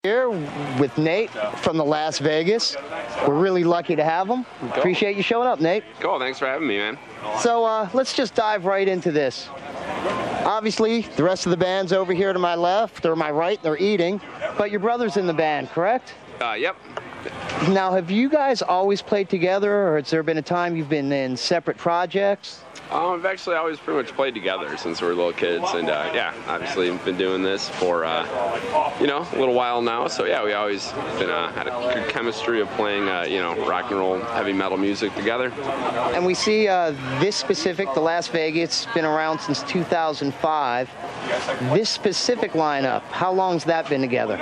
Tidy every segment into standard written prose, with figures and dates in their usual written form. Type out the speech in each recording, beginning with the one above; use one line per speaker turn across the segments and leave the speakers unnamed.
Here with Nate from the Las Vegas. We're really lucky to have him. Appreciate you showing up, Nate.
Cool, thanks for having me, man.
So let's just dive right into this. Obviously, the rest of the band's over here to my left or my right. They're eating, but your brother's in the band, correct?
Yep.
Now, have you guys always played together, or has there been a time you've been in separate projects?
We've actually always pretty much played together since we were little kids, and yeah, obviously been doing this for you know, a little while now. So yeah, we always been had a good chemistry of playing you know, rock and roll, heavy metal music together.
And we see this specific, the Las Vegas, been around since 2005. This specific lineup, how long's that been together?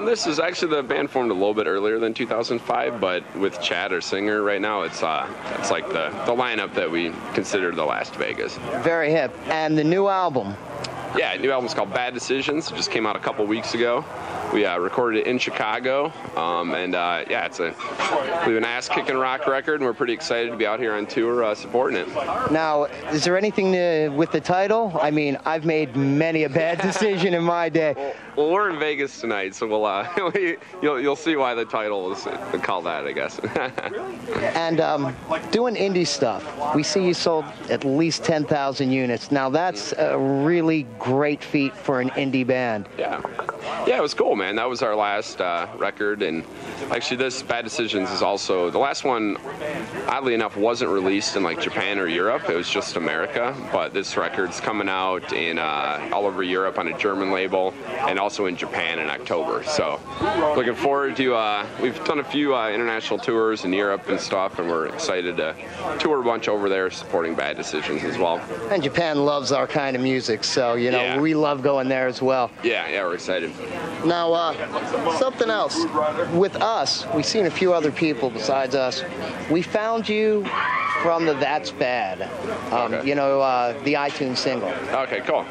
This is actually, the band formed a little bit earlier than 2005, but with Chad, our singer, right now it's like the lineup that we consider the Las Vegas.
Very hip. And the new album?
Yeah, new album's called Bad Decisions. It just came out a couple weeks ago. We recorded it in Chicago, and yeah, it's an ass-kicking rock record, and we're pretty excited to be out here on tour supporting it.
Now, is there anything with the title? I mean, I've made many a bad decision in my day.
Well, we're in Vegas tonight, so we'll you'll see why the title is called that, I guess.
And doing indie stuff, we see you sold at least 10,000 units. Now, that's a really great feat for an indie band.
Yeah. Yeah, it was cool, man. That was our last record, and actually this Bad Decisions is also, the last one, oddly enough, wasn't released in like Japan or Europe. It was just America, but this record's coming out in all over Europe on a German label, and also in Japan in October. So looking forward to, we've done a few international tours in Europe and stuff, and we're excited to tour a bunch over there supporting Bad Decisions as well.
And Japan loves our kind of music, so, you know, yeah, we love going there as well.
Yeah, we're excited.
Now, something else. With us, we've seen a few other people besides us. We found you from the That's Bad,
Okay.
you know, the iTunes single.
Okay, cool.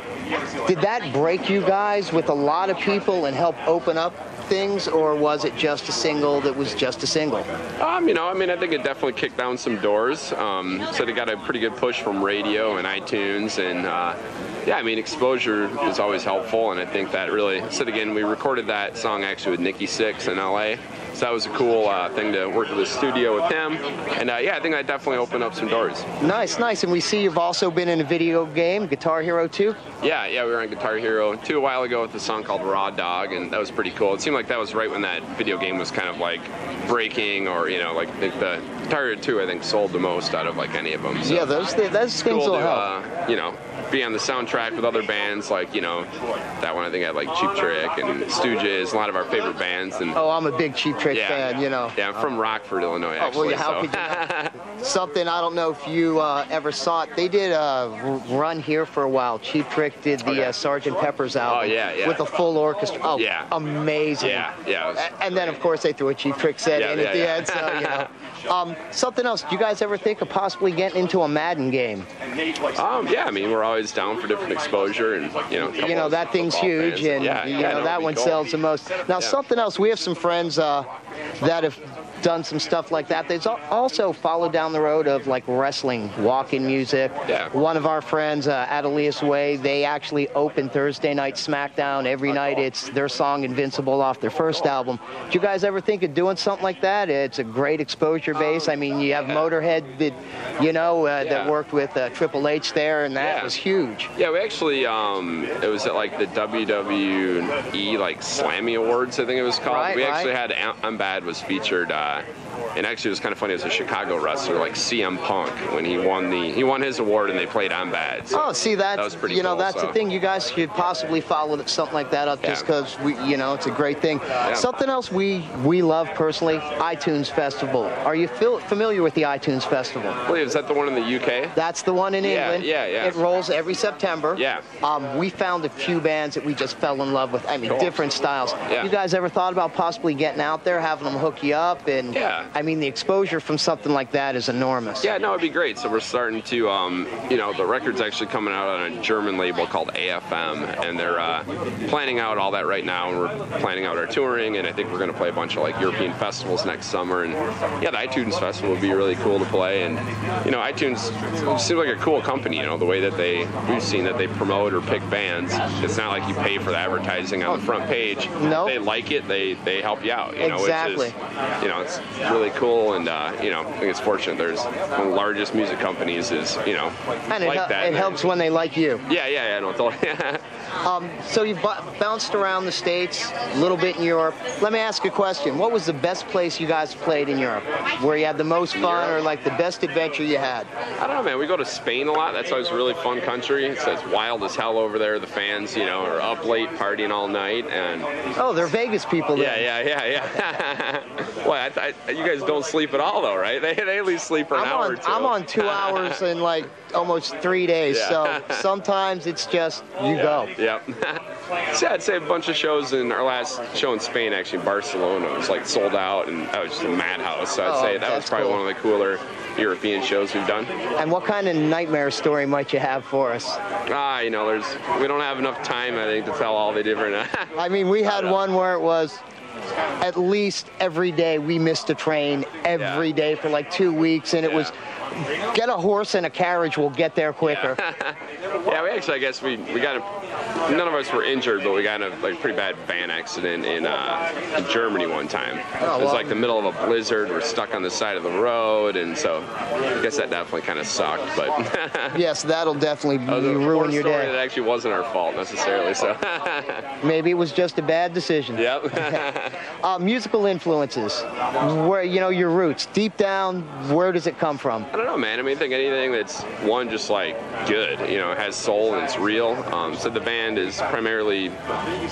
Did that break you guys with a lot of people and help open up things, or was it just a single that was just a single?
You know, I mean, I think it definitely kicked down some doors. So they got a pretty good push from radio and iTunes, and yeah, I mean, exposure is always helpful, and I think that really, said again, we recorded that song actually with Nikki Sixx in LA, so that was a cool thing to work with the studio with him, and yeah, I think that definitely opened up some doors. Nice,
nice. And we see you've also been in a video game, Guitar Hero 2?
Yeah, we were on Guitar Hero 2 a while ago with a song called Raw Dog, and that was pretty cool. It seemed like that was right when that video game was kind of like breaking, or, you know, like the Guitar Hero 2, I think, sold the most out of like any of them. So
yeah, those things
cool
will help.
You know, be on the soundtrack with other bands, like, you know, that one I think had like Cheap Trick and Stooges, a lot of our favorite bands. And
oh, I'm a big Cheap Trick fan, you know.
Yeah, I'm from Rockford, Illinois, actually.
Oh, well, how could you? Something, I don't know if you ever saw it. They did a run here for a while. Cheap Trick did the Sgt. Pepper's album with a full orchestra. Oh, amazing.
Yeah.
And then, of course, they threw a Cheap Trick set in at the end, so, you know. Something else, do you guys ever think of possibly getting into a Madden game?
Yeah, I mean, we're always down for different exposure, and, you know,
that thing's huge, and, you know, that one sells the most. Now, something else, we have some friends that have done some stuff like that. They've also followed down the road of like wrestling, walk-in music.
Yeah.
One of our friends, Adelius Way, they actually open Thursday Night SmackDown every night. It's their song Invincible off their first album. Do you guys ever think of doing something like that? It's a great exposure base. I mean, you have Motorhead that, you know, that worked with Triple H there, and that was huge.
Yeah, we actually, it was at like the WWE like Slammy Awards, I think it was called. We actually had I'm Bad was featured. And actually, it was kind of funny. It was a Chicago wrestler like CM Punk when he won his award, and they played I'm Bad. So
oh, see, that
was pretty
you know,
cool,
that's the thing. You guys should possibly follow something like that up, just because you know, it's a great thing. Something else we love personally, iTunes Festival. Are you familiar with the iTunes Festival?
Wait, is that the one in the UK?
That's the one in England.
Yeah.
It rolls every September.
Yeah.
We found a few bands that we just fell in love with. I mean, different styles.
Yeah.
You guys ever thought about possibly getting out there, have having them hook you up, and
Yeah.
I mean the exposure from something like that is enormous.
Yeah, no, it'd be great. So we're starting to, the record's actually coming out on a German label called AFM, and they're planning out all that right now, and we're planning out our touring, and I think we're going to play a bunch of like European festivals next summer, and yeah, the iTunes Festival would be really cool to play, and iTunes seems like a cool company, the way that we've seen that they promote or pick bands. It's not like you pay for the advertising on the front page.
No.
If they like it, they help you out,
Exactly.
which is, it's really cool, and I think it's fortunate there's one of the largest music companies is,
And
like that.
it helps when they like you.
Yeah, no, totally.
So you've bounced around the States, a little bit in Europe. Let me ask you a question. What was the best place you guys played in Europe? Where you had the most fun or like the best adventure you had?
I don't know, man. We go to Spain a lot. That's always a really fun country. It's wild as hell over there. The fans, are up late partying all night. And
Oh, they're Vegas people then.
Yeah. Well, you guys don't sleep at all, though, right? They at least sleep for an hour or two.
I'm on 2 hours in like almost 3 days,
Yeah.
so sometimes it's just you go.
Yep. So yeah, I'd say a bunch of shows in our last show in Spain, actually, Barcelona, was like sold out, and that was just a madhouse. So I'd say that was
that's
probably
cool.
one of the cooler European shows we've done.
And what kind of nightmare story might you have for us?
We don't have enough time, I think, to tell all the different.
I mean, we had one where it was at least every day we missed a train every day for like 2 weeks, and it was get a horse and a carriage will get there quicker.
Yeah, we actually, I guess we got none of us were injured, but we got in a pretty bad van accident in Germany one time. It was like the middle of a blizzard. We're stuck on the side of the road, and so I guess that definitely kind of sucked. But
Yes, that'll definitely ruin your
That
day.
actually wasn't our fault necessarily. So
Maybe it was just a bad decision.
yep.
Musical influences, where your roots, deep down, where does it come from?
I don't know, man. I mean, I think anything that's just like good, has soul and it's real. So the band is primarily,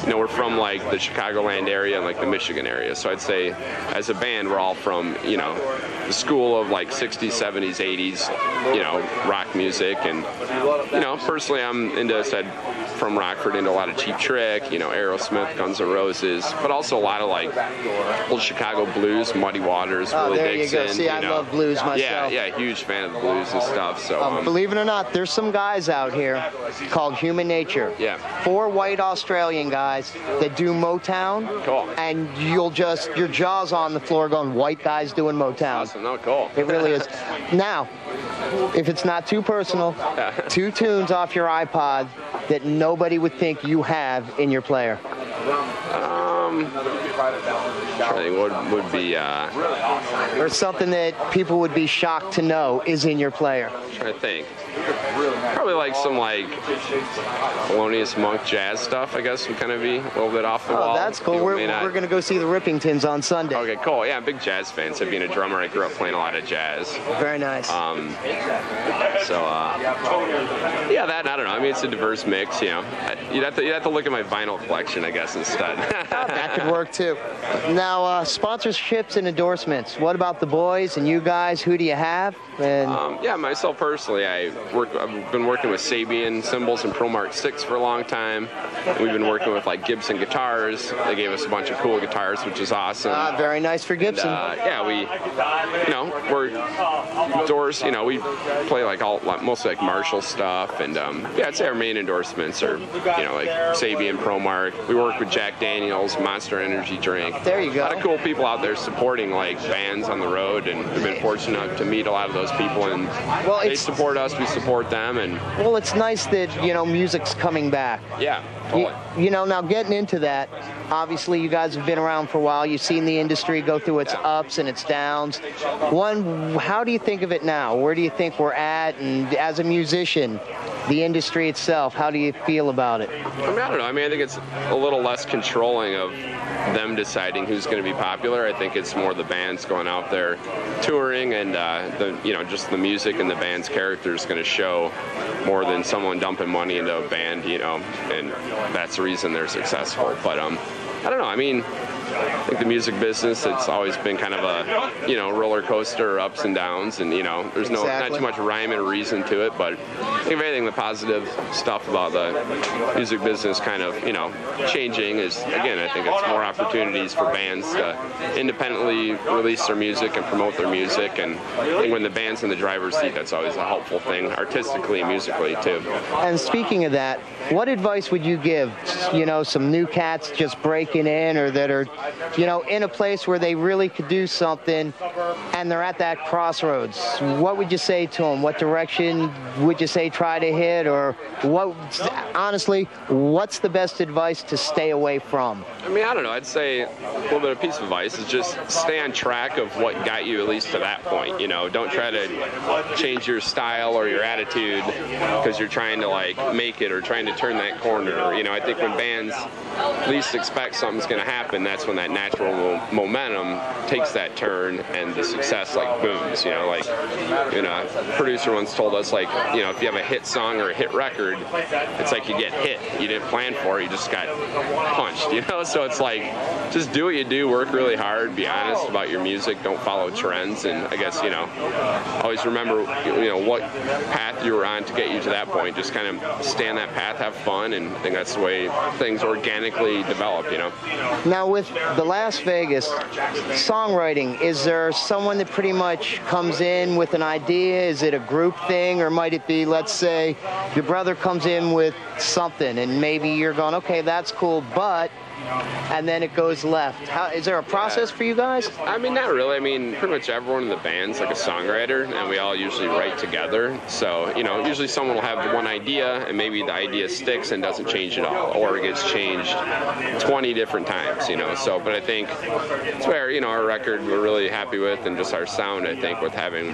we're from like the Chicagoland area and like the Michigan area. So I'd say as a band, we're all from, the school of like 60s, 70s, 80s, rock music. And, personally, I'm into, from Rockford into a lot of Cheap Trick, Aerosmith, Guns N' Roses, but also a lot of like old Chicago blues, Muddy Waters, Willie
there
Dixon.
you go. See, I love blues myself.
Yeah, huge fan of the blues and stuff. So
Believe it or not, there's some guys out here called Human Nature.
Yeah.
4 white Australian guys that do Motown.
Cool.
And your jaw's on the floor going, white guys doing Motown.
awesome. No, cool.
It really is. Now, if it's not too personal, 2 tunes off your iPod that nobody would think you have in your player.
I think what would be
Or something that people would be shocked to know is in your player.
trying to think. Probably like some like Thelonious Monk jazz stuff, I guess, would kind of be a little bit off the wall.
Oh, that's cool. We're going to go see the Rippingtons on Sunday.
Okay, cool. Yeah, I'm a big jazz fan. So being a drummer, I grew up playing a lot of jazz.
Very nice.
Yeah, that, I don't know. I mean, it's a diverse mix, You'd have to look at my vinyl collection, I guess, instead.
That could work too. Now, sponsorships and endorsements. What about the boys and you guys? Who do you have? And
Myself personally, I've been working with Sabian cymbals and ProMark 6 for a long time. We've been working with like Gibson guitars. They gave us a bunch of cool guitars, which is awesome.
very nice for Gibson.
We're endorsed. We play like mostly like Marshall stuff, and I'd say our main endorsements are like Sabian, ProMark. We work with Jack Daniels, Monster Energy drink.
There you go.
A lot of cool people out there supporting like bands on the road, and we've been fortunate enough to meet a lot of those people, and they support us, we support them, and
it's nice that music's coming back.
yeah, totally.
Now getting into that, obviously you guys have been around for a while. You've seen the industry go through its ups and its downs. How do you think of it now? Where do you think we're at? And as a musician, the industry itself, how do you feel about it?
I don't know. I think it's a little less controlling of them deciding who's going to be popular. I think it's more the bands going out there touring, and just the music and the band's character is going to show more than someone dumping money into a band, and that's the reason they're successful. But I don't know. I think the music business, it's always been kind of a, roller coaster, ups and downs, and, there's not too much rhyme and reason to it, but I think if anything, the positive stuff about the music business kind of, changing is, again, I think it's more opportunities for bands to independently release their music and promote their music, and I think when the band's in the driver's seat, that's always a helpful thing, artistically and musically, too.
And speaking of that, what advice would you give, some new cats just breaking in, or that are, in a place where they really could do something and they're at that crossroads? What would you say to them? What direction would you say try to hit, or honestly, what's the best advice to stay away from?
I mean, I don't know. I'd say a little bit of piece of advice is just stay on track of what got you at least to that point. Don't try to change your style or your attitude because you're trying to make it or trying to turn that corner. I think when bands least expect something's going to happen, that's when that natural momentum takes that turn and the success booms. A producer once told us if you have a hit song or a hit record, it's like you get hit. You didn't plan for it, you just got punched. So it's just do what you do, work really hard, be honest about your music, don't follow trends, and I guess always remember what path you were on to get you to that point. Just kind of stay on that path, have fun, and I think that's the way things organically develop.
Now with the Las Vegas songwriting, is there someone that pretty much comes in with an idea? Is it a group thing, or might it be, let's say, your brother comes in with something and maybe you're going, okay, that's cool, but, and then it goes left? Is there a process for you guys?
I mean, not really. I mean, pretty much everyone in the band's like a songwriter, and we all usually write together. So, usually someone will have one idea, and maybe the idea sticks and doesn't change at all, or it gets changed 20 different times, So, but I think it's where, our record we're really happy with, and just our sound, I think, with having,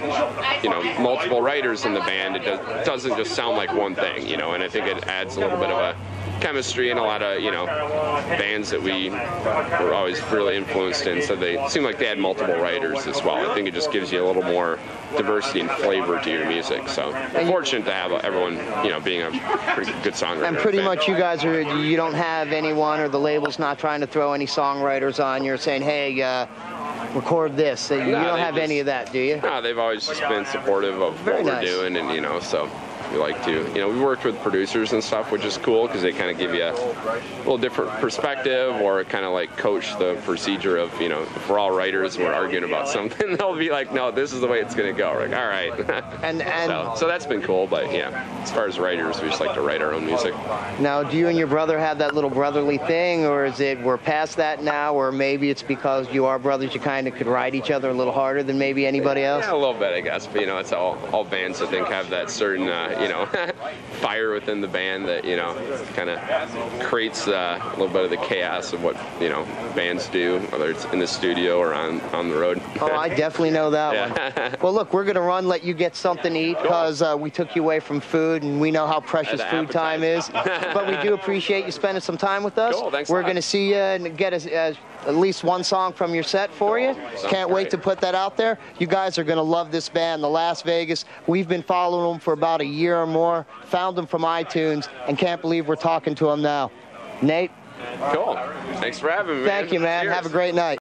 multiple writers in the band, it doesn't just sound like one thing, and I think it adds a little bit of a chemistry and a lot of bands that we were always really influenced in, so they seem like they had multiple writers as well. I think it just gives you a little more diversity and flavor to your music. So I'm fortunate to have everyone being a pretty good songwriter.
And pretty much you guys you don't have anyone, or the label's not trying to throw any songwriters on you saying, hey, record this. You don't have any of that, do you?
No, they've always just been supportive of what we're doing, and so we like to, we worked with producers and stuff, which is cool because they kind of give you a little different perspective, or kind of coach the procedure of, if we're all writers and we're arguing about something, they'll be like, no, this is the way it's going to go. We're like, all right.
And
so that's been cool, but yeah, as far as writers, we just like to write our own music.
Now, do you and your brother have that little brotherly thing, or is it we're past that now, or maybe it's because you are brothers, you kind of could ride each other a little harder than maybe anybody else?
Yeah, a little bit, I guess, but it's all bands, I think, have that certain fire within the band that kind of creates a little bit of the chaos of what bands do, whether it's in the studio or on the road.
Oh, I definitely know that one. Well, look, we're gonna let you get something to eat because we took you away from food, and we know how precious food time is. But we do appreciate you spending some time with us.
Cool, thanks.
We're gonna see you and get at least one song from your set for you. Can't wait to put that out there. You guys are gonna love this band, the Las Vegas. We've been following them for about a year or more. Found them from iTunes, and can't believe we're talking to them now. Nate?
Cool. Thanks for having me, man.
Thank you, man.
Cheers.
Have a great night.